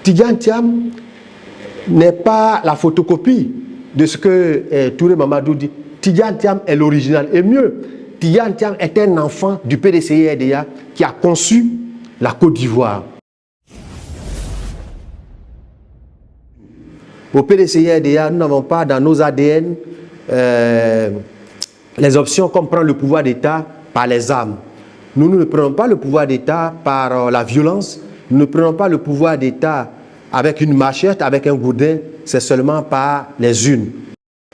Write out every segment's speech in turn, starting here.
Tidjane Thiam n'est pas la photocopie de ce que Touré Mamadou dit. Tidjane Thiam est l'original. Et mieux, Tidjane Thiam est un enfant du PDCI-RDA qui a conçu la Côte d'Ivoire. Au PDCI-RDA, nous n'avons pas dans nos ADN les options comme prendre le pouvoir d'État par les armes. Nous ne prenons pas le pouvoir d'État par la violence. Nous ne prenons pas le pouvoir d'État avec une machette, avec un gourdin. C'est seulement par les urnes.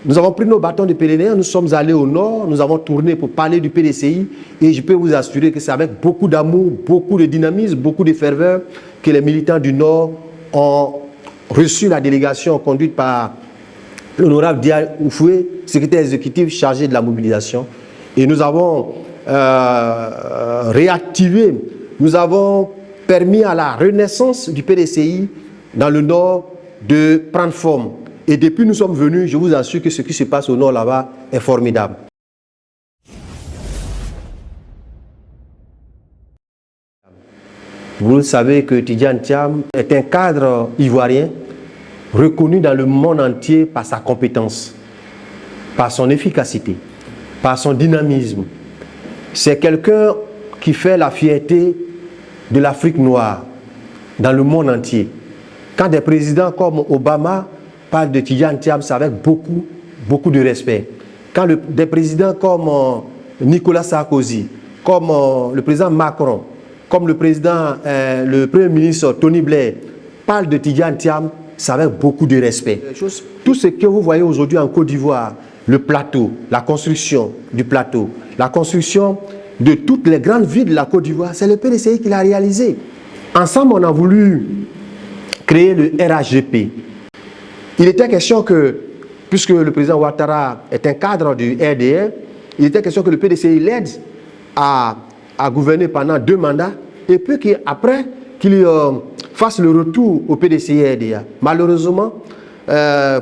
Nous avons pris nos bâtons de pèlerin, nous sommes allés au nord, nous avons tourné pour parler du PDCI et je peux vous assurer que c'est avec beaucoup d'amour, beaucoup de dynamisme, beaucoup de ferveur que les militants du Nord ont reçu la délégation conduite par l'honorable Dia Oufoué, secrétaire exécutif chargé de la mobilisation. Et nous avons réactivé, nous avons permis à la renaissance du PDCI dans le Nord de prendre forme. Et depuis nous sommes venus, je vous assure que ce qui se passe au Nord là-bas est formidable. Vous savez que Tidjane Thiam est un cadre ivoirien reconnu dans le monde entier par sa compétence, par son efficacité, par son dynamisme. C'est quelqu'un qui fait la fierté de l'Afrique noire dans le monde entier. Quand des présidents comme Obama parlent de Tidjane Thiam, c'est avec beaucoup de respect. Quand des présidents comme Nicolas Sarkozy, comme le président Macron, comme le Premier ministre Tony Blair parlent de Tidjane Thiam, c'est avec beaucoup de respect. Tout ce que vous voyez aujourd'hui en Côte d'Ivoire, le plateau, la construction du plateau, la construction de toutes les grandes villes de la Côte d'Ivoire, c'est le PDCI qui l'a réalisé. Ensemble, on a voulu créer le RHGP. Il était question que, puisque le président Ouattara est un cadre du RDR, il était question que le PDCI l'aide à gouverner pendant 2 mandats et puis qu'après, qu'il fasse le retour au PDCI-RDA. Malheureusement,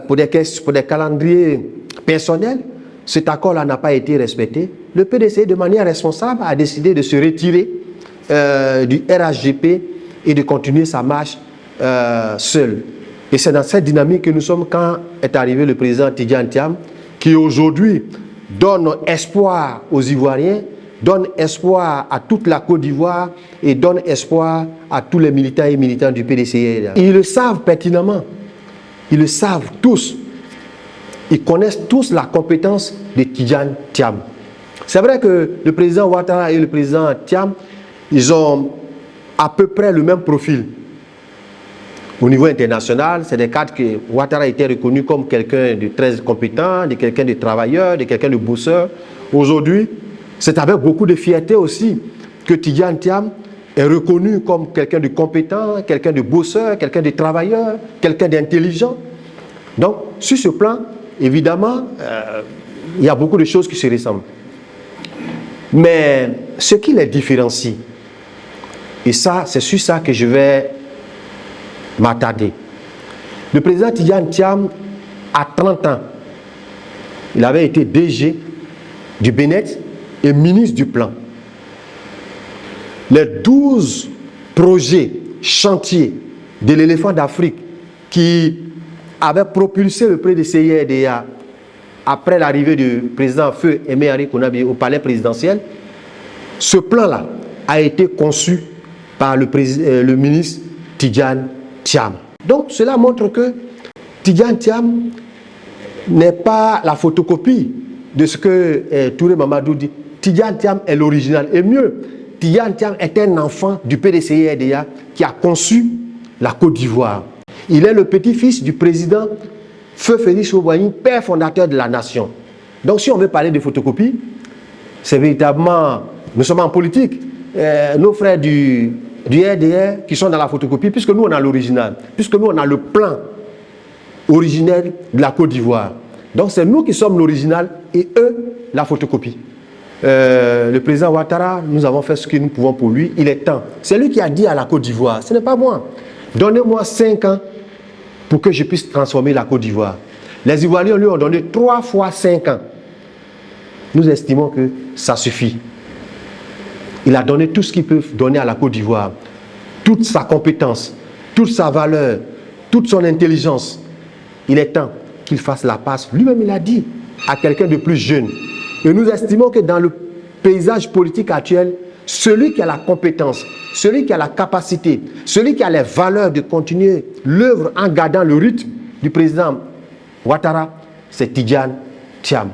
pour des calendriers personnels, cet accord-là n'a pas été respecté. Le PDCI, de manière responsable, a décidé de se retirer du RHGP et de continuer sa marche seul. Et c'est dans cette dynamique que nous sommes quand est arrivé le président Tidjane Thiam, qui aujourd'hui donne espoir aux Ivoiriens, donne espoir à toute la Côte d'Ivoire et donne espoir à tous les militants et militantes du PDCI. Ils le savent pertinemment, ils le savent tous. Ils connaissent tous la compétence de Tidjane Thiam. C'est vrai que le président Ouattara et le président Thiam, ils ont à peu près le même profil. Au niveau international, c'est des cadres que Ouattara était reconnu comme quelqu'un de très compétent, de quelqu'un de travailleur, de quelqu'un de bosseur. Aujourd'hui, c'est avec beaucoup de fierté aussi que Tidjane Thiam est reconnu comme quelqu'un de compétent, quelqu'un de bosseur, quelqu'un de travailleur, quelqu'un d'intelligent. Donc, sur ce plan, évidemment, il y a beaucoup de choses qui se ressemblent. Mais ce qui les différencie, et ça, c'est sur ça que je vais m'attarder. Le président Tidjane Thiam, à 30 ans, il avait été DG du Bénin et ministre du Plan. Les 12 projets, chantiers de l'éléphant d'Afrique qui avaient propulsé le PDCI-RDA après l'arrivée du président Feu Aimé Henri Konaté au palais présidentiel, ce plan-là a été conçu par le ministre Tidjane Thiam. Donc cela montre que Tidjane Thiam n'est pas la photocopie de ce que Touré Mamadou dit. Tidjane Thiam est l'original. Et mieux, Tidjane Thiam est un enfant du PDCI-RDA qui a conçu la Côte d'Ivoire. Il est le petit-fils du président Feu Félix Houphouët-Boigny, père fondateur de la nation. Donc si on veut parler de photocopie, c'est véritablement, nous sommes en politique, nos frères du RDR qui sont dans la photocopie, puisque nous on a l'original, puisque nous on a le plan originel de la Côte d'Ivoire. Donc c'est nous qui sommes l'original et eux la photocopie. Le président Ouattara, nous avons fait ce que nous pouvons pour lui, il est temps. C'est lui qui a dit à la Côte d'Ivoire, ce n'est pas moi, donnez-moi 5 ans pour que je puisse transformer la Côte d'Ivoire. Les Ivoiriens lui ont donné 3 fois 5 ans. Nous estimons que ça suffit. Il a donné tout ce qu'il peut donner à la Côte d'Ivoire, toute sa compétence, toute sa valeur, toute son intelligence. Il est temps qu'il fasse la passe. Lui-même, il a dit à quelqu'un de plus jeune. Et nous estimons que dans le paysage politique actuel, celui qui a la compétence, celui qui a la capacité, celui qui a les valeurs de continuer l'œuvre en gardant le rythme du président Ouattara, c'est Tidjane Thiam.